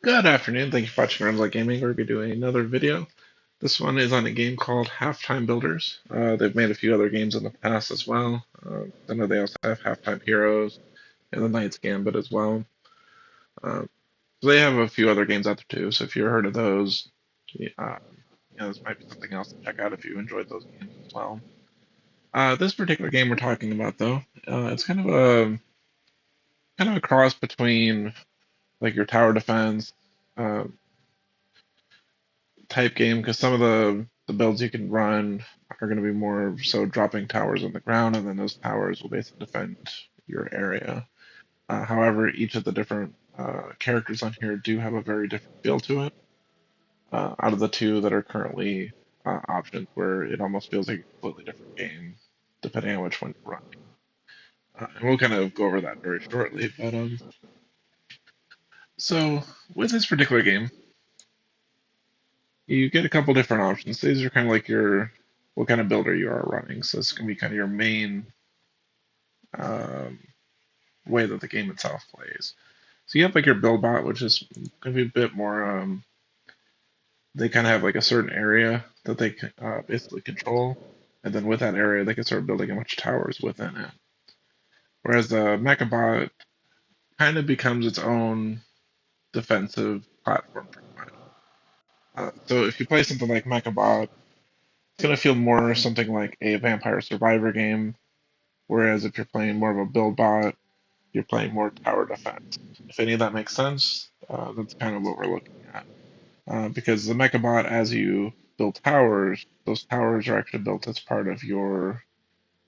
Good afternoon. Thank you for watching Rundlii Gaming. We'll be doing another video. This one is on a game called Halftime Builders. They've made a few other games in the past as well. I know they also have Halftime Heroes and the Knight's Gambit as well. Uh, so they have a few other games out there too. So if you've heard of those, this might be something else to check out if you enjoyed those games as well. This particular game we're talking about though, it's kind of a cross between like your tower defense. Uh, type game because some of the builds you can run are going to be more so dropping towers on the ground, and then those towers will basically defend your area. However, each of the different characters on here do have a very different feel to it. Out of the two that are currently options, where it almost feels like a completely different game, depending on which one you're running. And we'll kind of go over that very shortly. But so with this particular game, you get a couple different options. These are kind of like your what kind of builder you are running. So this can be kind of your main um, way that the game itself plays. So you have like your build bot, which is going to be a bit more. They kind of have like a certain area that they basically control, and then with that area, they can start building a bunch of towers within it. Whereas the mecha bot kind of becomes its own defensive platform, pretty much. So if you play something like mecha bot, it's going to feel more something like a Vampire Survivor game. Whereas if you're playing more of a build bot, you're playing more tower defense. If any of that makes sense, that's kind of what we're looking at. Because the mecha bot, as you build towers, those towers are actually built as part of your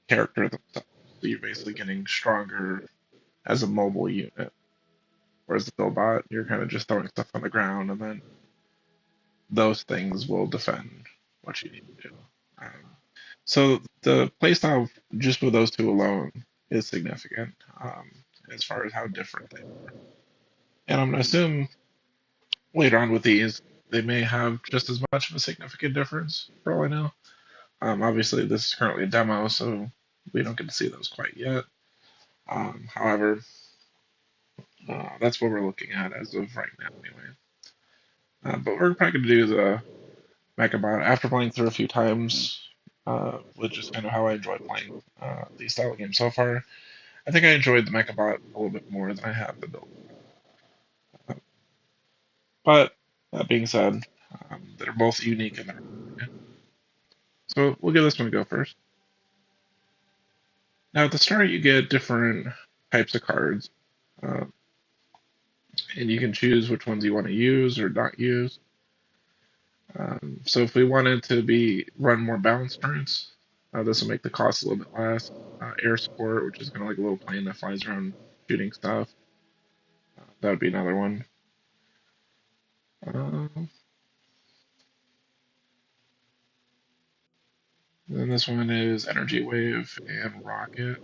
character themselves. So you're basically getting stronger as a mobile unit. Whereas the build bot, you're kind of just throwing stuff on the ground, and then those things will defend what you need to do. Um, so the playstyle just with those two alone is significant as far as how different they are. And I'm going to assume later on with these, they may have just as much of a significant difference, for all I know. Obviously, this is currently a demo, so we don't get to see those quite yet. However, that's what we're looking at as of right now, anyway. But we're probably going to do the Mechabot after playing through a few times, with just kind of how I enjoy playing these style of games so far. I think I enjoyed the Mechabot a little bit more than I have the build. But that being said, they're both unique in their own way. So we'll give this one a go first. Now at the start, you get different types of cards, uh, and you can choose which ones you want to use or not use. So if we wanted to be run more balanced turrets, this will make the cost a little bit less. Air support, which is kind of like a little plane that flies around shooting stuff, that would be another one. Um, then this one is energy wave and rocket.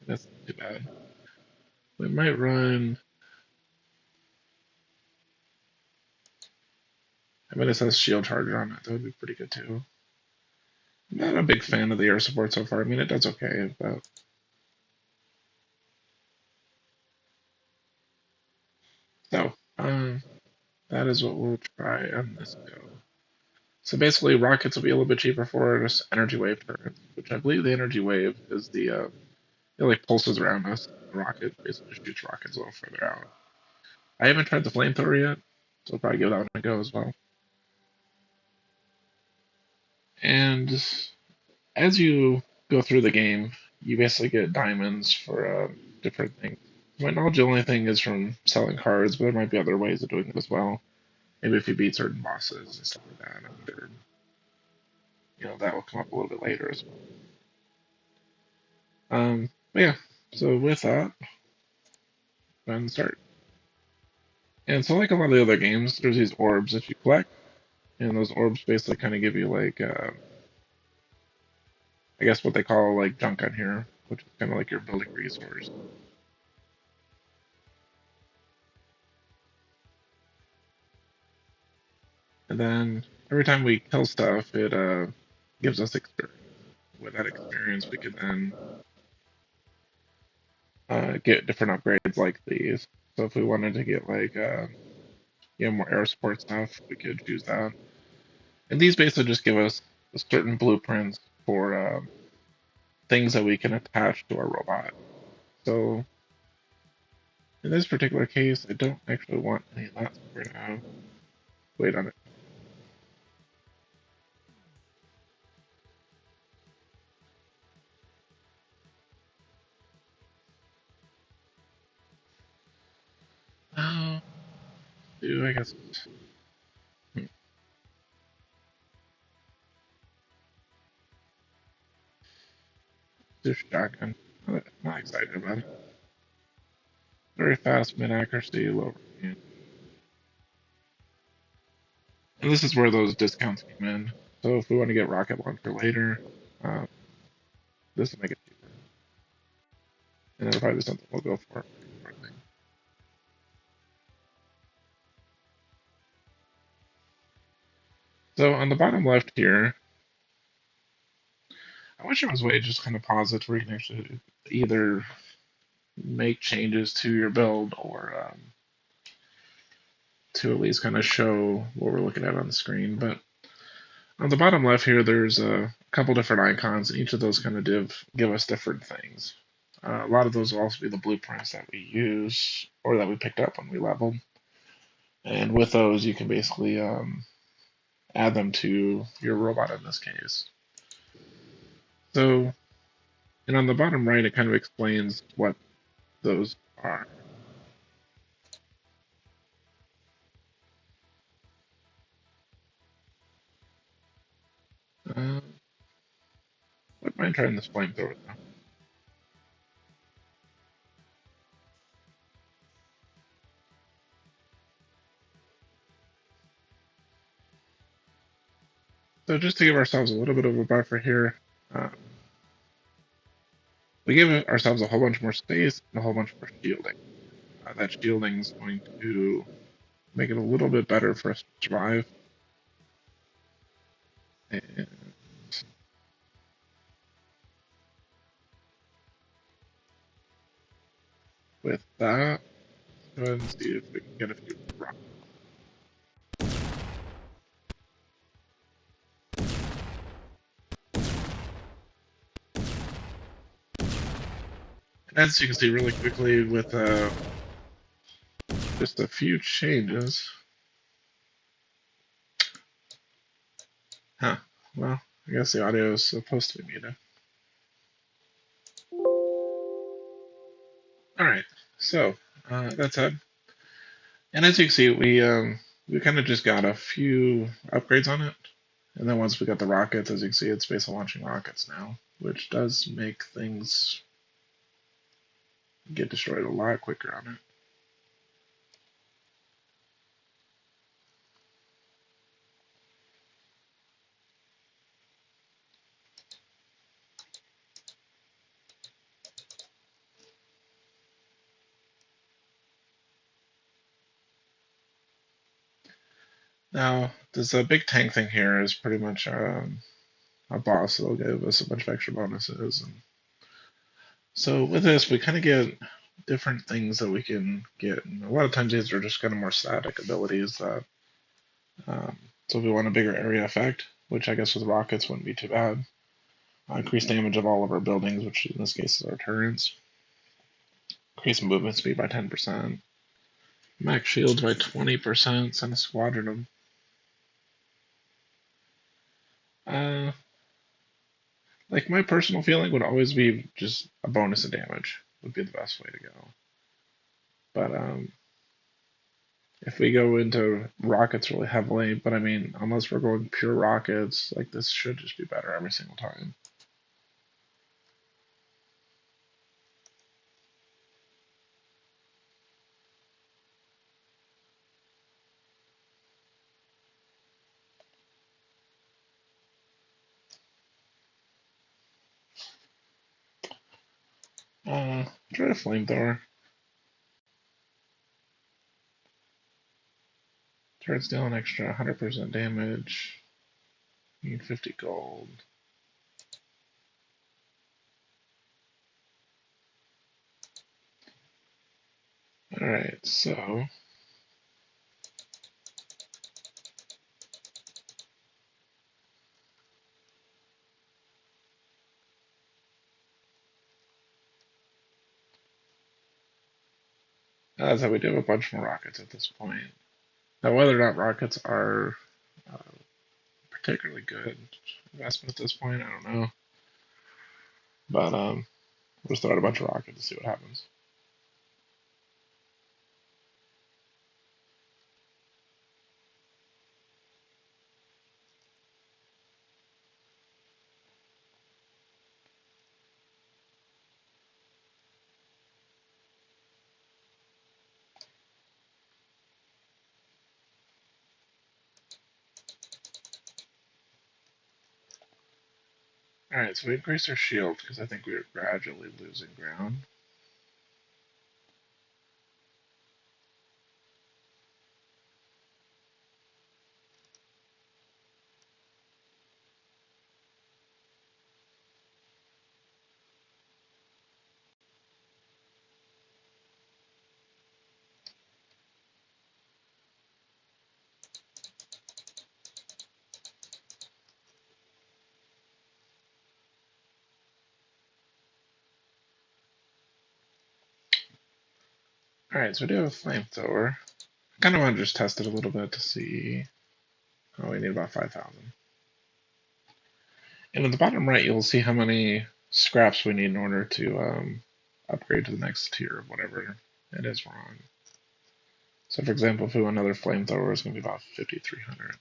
That's not too bad. We might run. I mean, it says shield charger on it. That would be pretty good too. I'm not a big fan of the air support so far. I mean, it does okay, but so that is what we'll try on this go. So basically, rockets will be a little bit cheaper for us. Energy wave turrets, which I believe the energy wave is it like pulses around us. The rocket basically shoots rockets a little further out. I haven't tried the flamethrower yet, so I'll probably give that one a go as well. And as you go through the game, you basically get diamonds for different things. My knowledge, the only thing is from selling cards, but there might be other ways of doing it as well. Maybe if you beat certain bosses and stuff like that, I'm sure that will come up a little bit later as well. But yeah, so with that, go ahead and start. And so, like a lot of the other games, there's these orbs that you collect, and those orbs basically kind of give you like, I guess what they call like junk on here, which is kind of like your building resource. And then every time we kill stuff, it gives us experience. With that experience, we can then get different upgrades like these. So if we wanted to get like you have more air support stuff, we could choose that. And these basically just give us certain blueprints for things that we can attach to our robot. So in this particular case, I don't actually want any of that, so we're gonna wait on it. Uh, do I guess hmm, do shotgun. Not excited about it. Very fast, mid accuracy, low range. And this is where those discounts come in. So if we want to get rocket launcher later, uh, this will make it cheaper. And it'll probably be something we'll go for. So on the bottom left here, I wish there was a way to just kind of pause it where you can actually either make changes to your build or to at least kind of show what we're looking at on the screen. But on the bottom left here, there's a couple different icons, and each of those kind of give us different things. A lot of those will also be the blueprints that we use or that we picked up when we leveled. And with those, you can basically add them to your robot in this case. So, and on the bottom right, it kind of explains what those are. Uh, wouldn't mind trying this flamethrower though. So just to give ourselves a little bit of a buffer here, uh, we give ourselves a whole bunch more space and a whole bunch more shielding. That shielding is going to make it a little bit better for us to survive. And with that, go ahead and see if we can get a few rockets. And as you can see really quickly with just a few changes. Huh. Well, I guess the audio is supposed to be muted. All right. So that said, and as you can see, we kind of just got a few upgrades on it, and then once we got the rockets, as you can see, it's basically launching rockets now, which does make things get destroyed a lot quicker on it. Now, this big tank thing here is pretty much a boss that'll give us a bunch of extra bonuses. And so with this, we kind of get different things that we can get. And a lot of times these are just kind of more static abilities that. Um, so if we want a bigger area effect, which I guess with rockets wouldn't be too bad. Increase damage of all of our buildings, which in this case is our turrets. Increase movement speed by 10%. Max shields by 20%. Send a squadron of. Uh, like my personal feeling would always be just a bonus of damage would be the best way to go. But if we go into rockets really heavily, but I mean, unless we're going pure rockets, like this should just be better every single time. Try a flamethrower. Turrets deal an extra 100% damage. Need 50 gold. Alright, so As how we do have a bunch more rockets at this point. Now, whether or not rockets are uh, particularly good investment at this point, I don't know. But we'll just throw out a bunch of rockets to see what happens. Alright, so we increased our shield because I think we are gradually losing ground. Alright, so we do have a flamethrower. I kind of want to just test it a little bit to see. Oh, we need about 5,000. And at the bottom right, you'll see how many scraps we need in order to upgrade to the next tier of whatever it is we're on. So, for example, if we want another flamethrower, it's going to be about 5,300.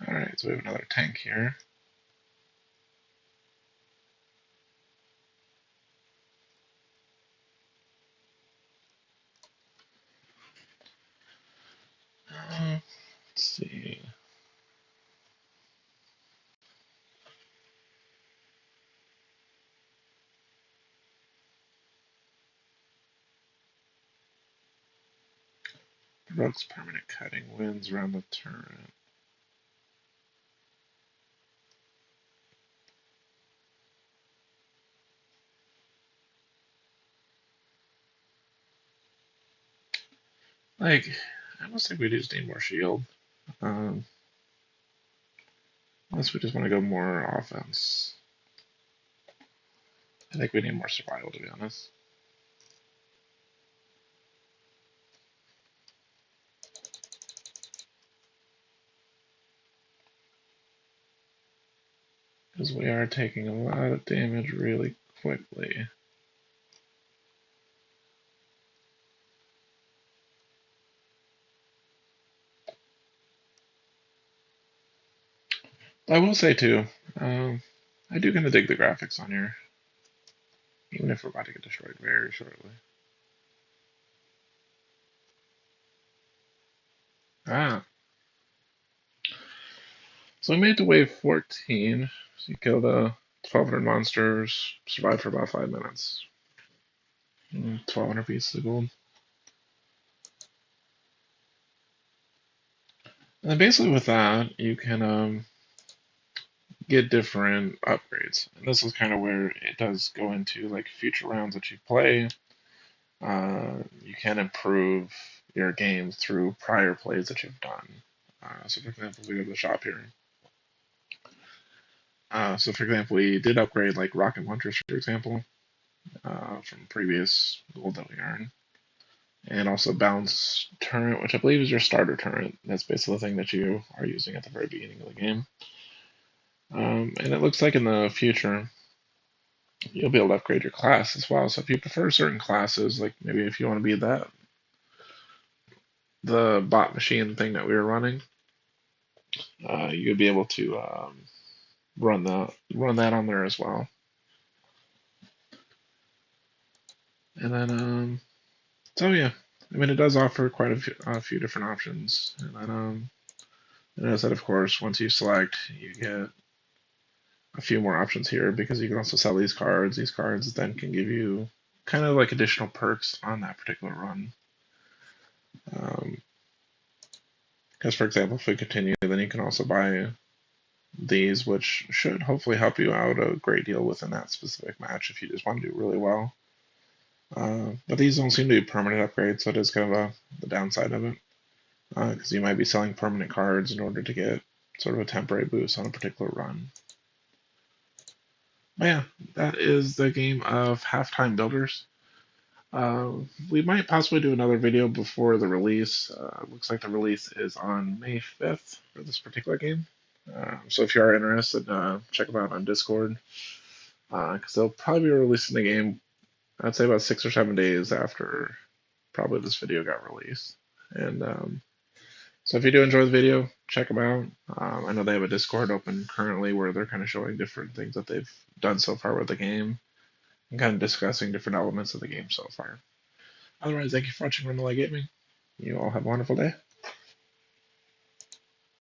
Alright, so we have another tank here. Let's see. Provokes permanent cutting winds around the turret. Like, I almost think we just need more shield. Um, Unless we just want to go more offense. I think we need more survival, to be honest. Because we are taking a lot of damage really quickly. I will say, too, I do kind of dig the graphics on here. Even if we're about to get destroyed very shortly. Ah. So we made it to wave 14. So you killed 1,200 monsters, survived for about 5 minutes. 1,200 pieces of gold. And then basically with that, you can get different upgrades. And this is kind of where it does go into like future rounds that you play. You can improve your game through prior plays that you've done. So, for example, we go to the shop here. So, for example, we did upgrade like rocket launchers, for example, from previous gold that we earned, and also bounce turret, which I believe is your starter turret. That's basically the thing that you are using at the very beginning of the game. And it looks like in the future you'll be able to upgrade your class as well. So if you prefer certain classes, like maybe if you want to be the bot machine thing that we were running, you'd be able to run that on there as well. And then so yeah, I mean it does offer quite a few different options. And then and as I said, of course, once you select, you get a few more options here because you can also sell these cards. These cards then can give you kind of like additional perks on that particular run. Because, for example, if we continue, then you can also buy these, which should hopefully help you out a great deal within that specific match if you just want to do really well. But these don't seem to be permanent upgrades, so it is kind of the downside of it. Because you might be selling permanent cards in order to get sort of a temporary boost on a particular run. But yeah, that is the game of Halftime Builders. We might possibly do another video before the release. Looks like the release is on May 5th for this particular game. So if you are interested, check them out on Discord. Because they'll probably be releasing the game, I'd say about 6 or 7 days after probably this video got released. And so if you do enjoy the video, check them out. I know they have a Discord open currently where they're kind of showing different things that they've done so far with the game and kind of discussing different elements of the game so far. Otherwise, thank you for watching Rundlii Gaming. You all have a wonderful day.